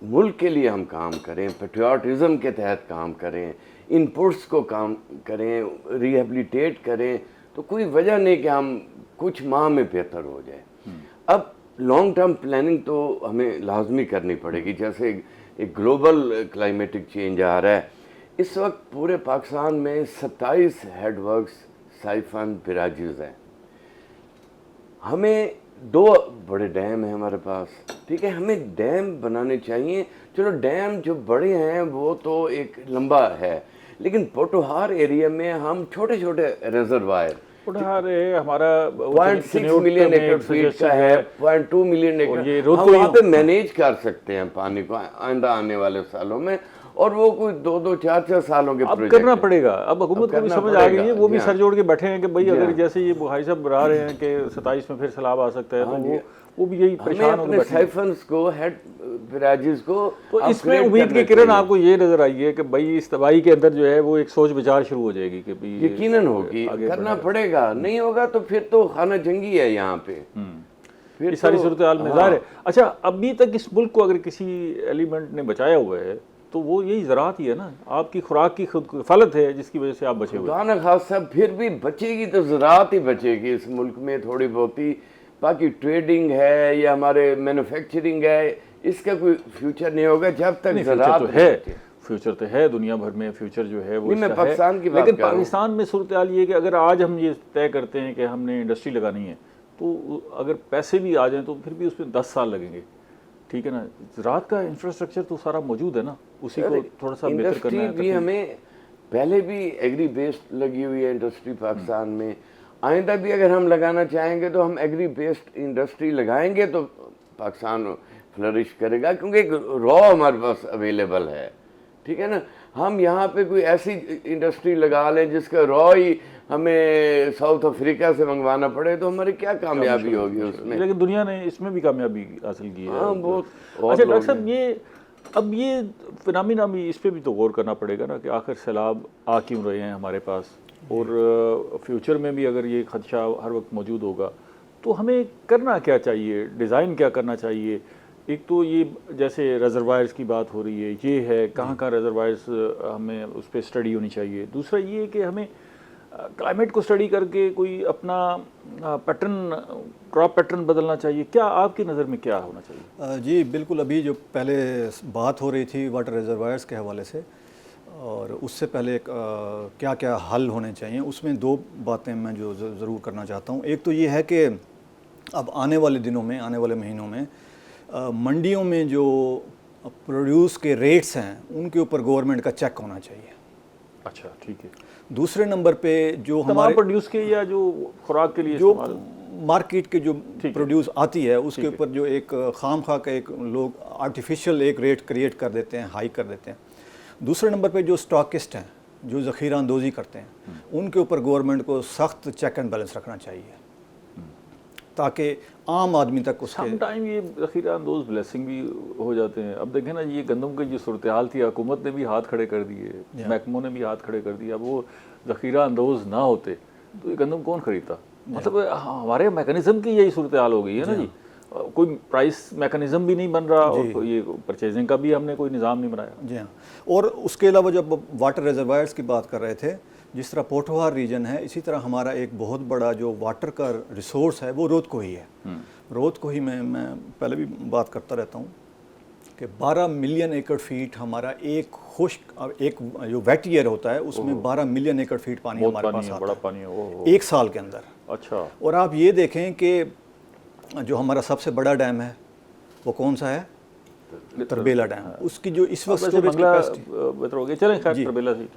मुल्क के लिए हम काम करें, पेट्रियाटिज़म के तहत काम करें, इनपुट्स को काम करें, रिहेबिलिटेट करें, तो कोई वजह नहीं कि हम कुछ माह में बेहतर हो जाए। अब लॉन्ग टर्म प्लानिंग तो हमें लाजमी करनी पड़ेगी। जैसे एक ग्लोबल क्लाइमेटिक चेंज आ रहा है, इस वक्त पूरे पाकिस्तान में 27 हेडवर्क्स साइफन बिराजीज हैं। हमें 2 बड़े डैम हैं हमारे पास, ठीक है, हमें डैम बनाने चाहिए। चलो डैम जो बड़े हैं वो तो एक लंबा है, लेकिन पोटोहार एरिया में हम छोटे छोटे रिजर्वायर, पोटोहार हमारा 0.6 मिलियन एकड़ फीट का है, 0.2 मिलियन एकड़, हम वहाँ पे मैनेज कर सकते हैं पानी को आइंदा आने वाले सालों में। और वो कोई 2-2, 4-4 सालों के प्रोजेक्ट करना पड़ेगा। अब हुकूमत को भी समझ आ गई है, वो भी सर जोड़ के बैठे हैं कि भाई अगर जैसे ये बुखारी साहब बता रहे हैं कि 27 में फिर सैलाब आ सकता है, तो वो भी यही परेशान होकर बैठे हैं। साइफन्स को, हेड बिराजीज को, तो इसमें उम्मीद की किरण आपको ये नजर आई है कि भाई इस तबाही के अंदर जो है वो एक सोच विचार शुरू हो जाएगी कि भाई यकीनन होगी, करना पड़ेगा, नहीं होगा तो फिर तो खाना जंगी है यहाँ पे। फिर सारी सूरत हाल में ज़ाहिर है। अच्छा, अभी तक इस मुल्क को अगर किसी एलिमेंट ने बचाया हुआ है तो वो यही ज़राअत ही है ना, आपकी खुराक की कफालत है जिसकी वजह से आप बचे हुए। खुदा न खासा फिर भी बचेगी तो ज़राअत ही बचेगी इस मुल्क में थोड़ी बहुत ही, बाकी ट्रेडिंग है या हमारे मैन्युफैक्चरिंग है, इसका कोई फ्यूचर नहीं होगा जब तक ज़राअत तो है, फ्यूचर तो है दुनिया भर में, फ्यूचर जो है वो मैं पाकिस्तान की बात लेकिन कर रहा हूं। पाकिस्तान में सूरत हाल ये है कि अगर आज हम ये तय करते हैं कि हमने इंडस्ट्री लगानी है, तो अगर पैसे भी आ जाएं तो फिर भी उसमें 10 साल लगेंगे, ठीक है ना। ज़राअत का इंफ्रास्ट्रक्चर तो सारा मौजूद है ना, उसी को थोड़ा सा बेहतर करना है। इंडस्ट्री भी हमें पहले भी एग्री बेस्ड लगी हुई है इंडस्ट्री पाकिस्तान में, आइंदा भी अगर हम लगाना चाहेंगे तो हम एग्री बेस्ड इंडस्ट्री लगाएंगे तो पाकिस्तान फ्लरिश करेगा, क्योंकि रॉ हमारे पास अवेलेबल है, ठीक है ना। हम यहाँ पे कोई ऐसी इंडस्ट्री लगा लें जिसका रॉ ही हमें साउथ अफ्रीका से मंगवाना पड़े तो हमारी क्या कामयाबी होगी उसमें। लेकिन दुनिया ने इसमें भी कामयाबी हासिल की है। हाँ, बहुत। अच्छा डॉक्टर साहब, ये फिनोमेना भी, इस पे भी तो गौर करना पड़ेगा ना कि आखिर सैलाब आ क्यों रहे हैं हमारे पास, और फ्यूचर में भी अगर ये खदशा हर वक्त मौजूद होगा तो हमें करना क्या चाहिए, डिज़ाइन क्या करना चाहिए। एक तो ये जैसे रिजर्वायर्स की बात हो रही है, ये है कहाँ रिजर्वायर्स हमें उस पर स्टडी होनी चाहिए। दूसरा ये है कि हमें क्लाइमेट को स्टडी करके कोई अपना पैटर्न, क्रॉप पैटर्न बदलना चाहिए। क्या आपकी नज़र में क्या होना चाहिए? जी बिल्कुल, अभी जो पहले बात हो रही थी वाटर रिजर्वायर्स के हवाले से, और उससे पहले क्या क्या हल होने चाहिए, उसमें दो बातें मैं जो ज़रूर करना चाहता हूँ। एक तो ये है कि अब आने वाले दिनों में, आने वाले महीनों में मंडियों में जो प्रोड्यूस के रेट्स हैं उनके ऊपर गवर्नमेंट का चेक होना चाहिए। अच्छा, ठीक है। दूसरे नंबर पे जो हमारे प्रोड्यूस के या जो खुराक के लिए जो मार्केट के जो प्रोड्यूस आती है उसके ऊपर जो एक खाम खा का एक लोग आर्टिफिशियल एक रेट क्रिएट कर देते हैं, हाई कर देते हैं। दूसरे नंबर पे जो स्टॉकिस्ट हैं, जो ज़ख़ीरा अंदोज़ी करते हैं, उनके ऊपर गवर्नमेंट को सख्त चेक एंड बैलेंस रखना चाहिए ताकि आम आदमी तक उसके समटाइम ये ज़ख़ीरा अंदोज़ ब्लेसिंग भी हो जाते हैं। अब देखें ना, ये गंदम की जो सूरत हाल थी, हुकूमत ने भी हाथ खड़े कर दिए, महकमों ने भी हाथ खड़े कर दिए। अब वो ज़ख़ीरा अंदोज़ ना होते तो ये गंदम कौन ख़रीदता? मतलब हमारे मैकेनिज़्म की यही सूरत हाल हो गई है ना जी। कोई प्राइस मैकेनिज़्म भी नहीं बन रहा और ये परचेजिंग का भी हमने कोई निज़ाम नहीं बनाया। जी हाँ। और उसके अलावा जब वाटर रिजर्वायर्स की बात कर रहे थे, जिस तरह पोठोहार रीजन है, इसी तरह हमारा एक बहुत बड़ा जो वाटर का रिसोर्स है वो रोत को ही है। रोत को ही मैं पहले भी बात करता रहता हूँ कि 12 मिलियन एकड़ फीट हमारा एक खुश्क, एक जो वेट ईयर होता है उसमें 12 मिलियन एकड़ फीट पानी हमारे पास आता बड़ा है पानी है एक साल के अंदर। अच्छा। और आप ये देखें कि जो हमारा सबसे बड़ा डैम है वो कौन सा है? तरबेला डैम। उसकी जो इस वक्त स्टोरेज कैपेसिटी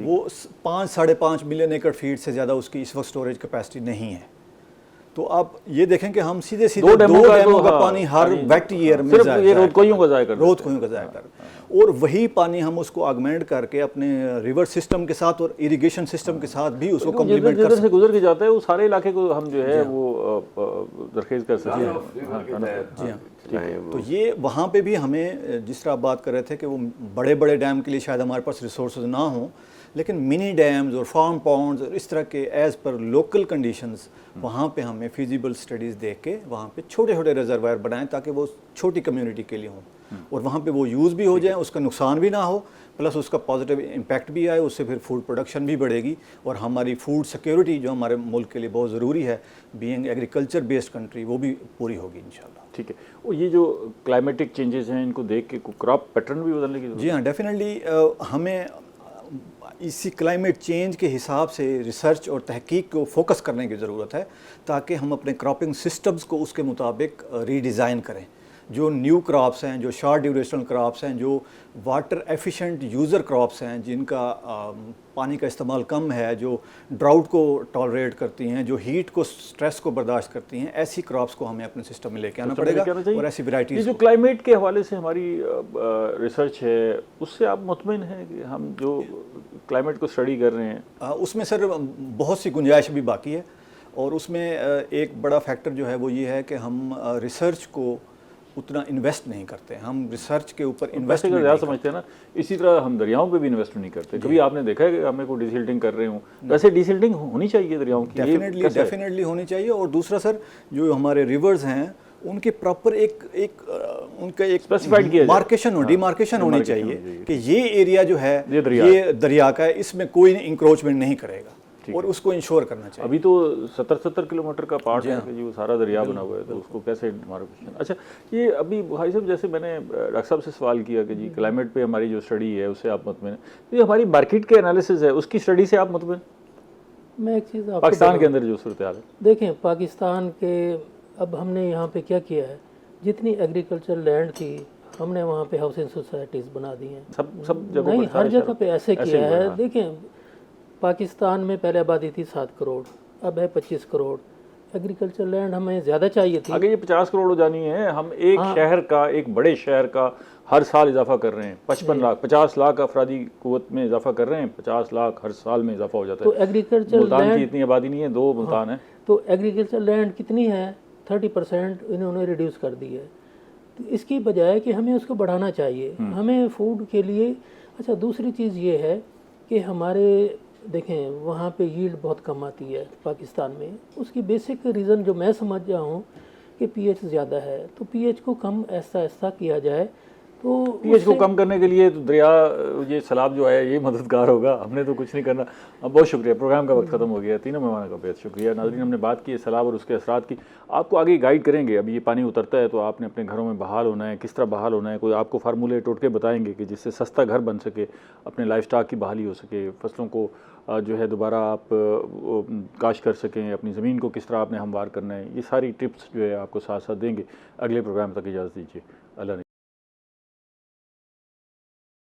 वो 5-5.5 मिलियन एकड़ फीट से ज़्यादा उसकी इस वक्त स्टोरेज कैपेसिटी नहीं है। तो आप ये देखें कि हम सीधे दो डैमों का पानी हर वेट ईयर में रोदकोइयों का ज़ाया कर, और वही पानी हम उसको आगमेंट करके अपने रिवर सिस्टम के साथ और इरिगेशन सिस्टम के साथ भी उसको कम्प्लीमेंट कर से गुजर के जाता है वो सारे इलाके को हम जो है वो दरखेज कर सकते हैं। जी हाँ। तो ये वहाँ पे भी हमें, जिस तरह आप बात कर रहे थे कि वो बड़े बड़े डैम के लिए शायद हमारे पास रिसोर्सेज ना हों, लेकिन मिनी डैम्स और फार्म पॉन्ड्स और इस तरह के एज़ पर लोकल कंडीशंस वहाँ पे हमें फिजिबल स्टडीज़ देख के वहाँ पे छोटे छोटे रिजर्वायर बनाएं ताकि वो छोटी कम्युनिटी के लिए हों और वहाँ पे वो यूज़ भी हो जाए, उसका नुकसान भी ना हो, प्लस उसका पॉजिटिव इम्पैक्ट भी आए, उससे फिर फूड प्रोडक्शन भी बढ़ेगी और हमारी फूड सिक्योरिटी जो हमारे मुल्क के लिए बहुत ज़रूरी है, बीइंग एग्रीकल्चर बेस्ड कंट्री, वो भी पूरी होगी इंशाल्लाह। ठीक है। और ये जो क्लाइमेटिक चेंजेस हैं इनको देख के क्रॉप पैटर्न भी बदलने की जरूरत है? जी हाँ, डेफिनेटली हमें इसी क्लाइमेट चेंज के हिसाब से रिसर्च और तहकीक को फोकस करने की ज़रूरत है ताकि हम अपने क्रॉपिंग सिस्टम्स को उसके मुताबिक रीडिज़ाइन करें। जो न्यू क्रॉप्स हैं, जो शॉर्ट ड्यूरेशनल क्रॉप्स हैं, जो वाटर एफिशिएंट यूज़र क्रॉप्स हैं, जिनका पानी का इस्तेमाल कम है, जो ड्राउट को टॉलरेट करती हैं, जो हीट को, स्ट्रेस को बर्दाश्त करती हैं, ऐसी क्रॉप्स को हमें अपने सिस्टम में लेके आना पड़ेगा और ऐसी वैरायटीज़। ये जो क्लाइमेट के हवाले से हमारी रिसर्च है उससे आप मुतमिन हैं कि हम जो क्लाइमेट को स्टडी कर रहे हैं उसमें सर बहुत सी गुंजाइश भी बाकी है और उसमें एक बड़ा फैक्टर जो है वो ये है कि हम रिसर्च को उतना इन्वेस्ट नहीं करते। हम रिसर्च के ऊपर इन्वेस्ट ज़्यादा समझते हैं ना। इसी तरह हम दरियाओं पे भी इन्वेस्ट नहीं करते। कभी आपने देखा है कि हमें को डिसिल्टिंग कर रहे हूँ? वैसे डिसिल्टिंग होनी चाहिए दरियाओं की, डेफिनेटली होनी चाहिए। और दूसरा सर, जो हमारे रिवर्स हैं उनके प्रॉपर उनका एक Specified किया जाए। मार्केशन हाँ, डिमार्केशन होनी demarcation चाहिए होनी चाहिए। कि ये एरिया जो है ये दरिया ये दरिया का है, इसमें कोई इंक्रोचमेंट नहीं करेगा और उसको इंश्योर करना चाहिए। अभी तो 70 किलोमीटर का पार्ट है कि जी वो सारा दरिया बना हुआ है, तो उसको कैसे डिमार्केशन। अच्छा, ये अभी बुखारी साहब जैसे मैंने डॉक्टर साहब से सवाल किया कि जी क्लाइमेट पे हमारी जो स्टडी है उससे आप मुतमिन हैं, तो ये हमारी मार्केट के एनालिसिस है उसकी स्टडी से आप मुतमिन? मैं एक चीज़ आपको पाकिस्तान के अंदर जो सूरत हाल है, देखें, पाकिस्तान के अब हमने यहाँ पे क्या किया है, जितनी एग्रीकल्चर लैंड थी हमने वहाँ पे हाउसिंग सोसाइटीज़ बना दी हैं। सब जगहों नहीं, पर हर सारे जगह पे ऐसे ऐसे किया हुआ है। हाँ। देखें, पाकिस्तान में पहले आबादी थी 7 करोड़, अब है 25 करोड़। एग्रीकल्चर लैंड हमें ज़्यादा चाहिए थी। आगे ये 50 करोड़ हो जानी है। हम एक शहर का, एक बड़े शहर का हर साल इजाफा कर रहे हैं। 55 लाख 50 लाख अफरादी कुव्वत में इजाफा कर रहे हैं, 50 लाख हर साल में इजाफा हो जाता तो है। एग्रीकल्चर मुल्तान की लैंड, इतनी आबादी नहीं है, 2 मुल्तान है। तो एग्रीकल्चर लैंड कितनी है, 30% इन्होंने रिड्यूस कर दी है। तो इसकी बजाय कि हमें उसको बढ़ाना चाहिए, हमें फूड के लिए। अच्छा, दूसरी चीज़ ये है कि हमारे देखें वहाँ पे यील्ड बहुत कम आती है पाकिस्तान में। उसकी बेसिक रीज़न जो मैं समझ रहा हूँ कि पीएच ज़्यादा है, तो पीएच को कम ऐसा किया जाए। तो पीएच को कम करने के लिए तो दरिया, ये सैलाब जो है ये मददगार होगा, हमने तो कुछ नहीं करना। बहुत शुक्रिया, प्रोग्राम का वक्त खत्म हो गया। तीनों मेहमानों का बेहद शुक्रिया। नाज़रीन, हमने बात की है सैलाब और उसके असरात की। आपको आगे गाइड करेंगे। अभी ये पानी उतरता है तो आपने अपने घरों में बहाल होना है, किस तरह बहाल होना है, कोई आपको फार्मूले टोटके बताएंगे कि जिससे सस्ता घर बन सके, अपने लाइफ स्टॉक की बहाली हो सके, फसलों को जो है दोबारा आप काश कर सकें, अपनी ज़मीन को किस तरह आपने हमवार करना है। ये सारी टिप्स जो है आपको साथ साथ देंगे। अगले प्रोग्राम तक इजाज़त दीजिए। अल्लाह ने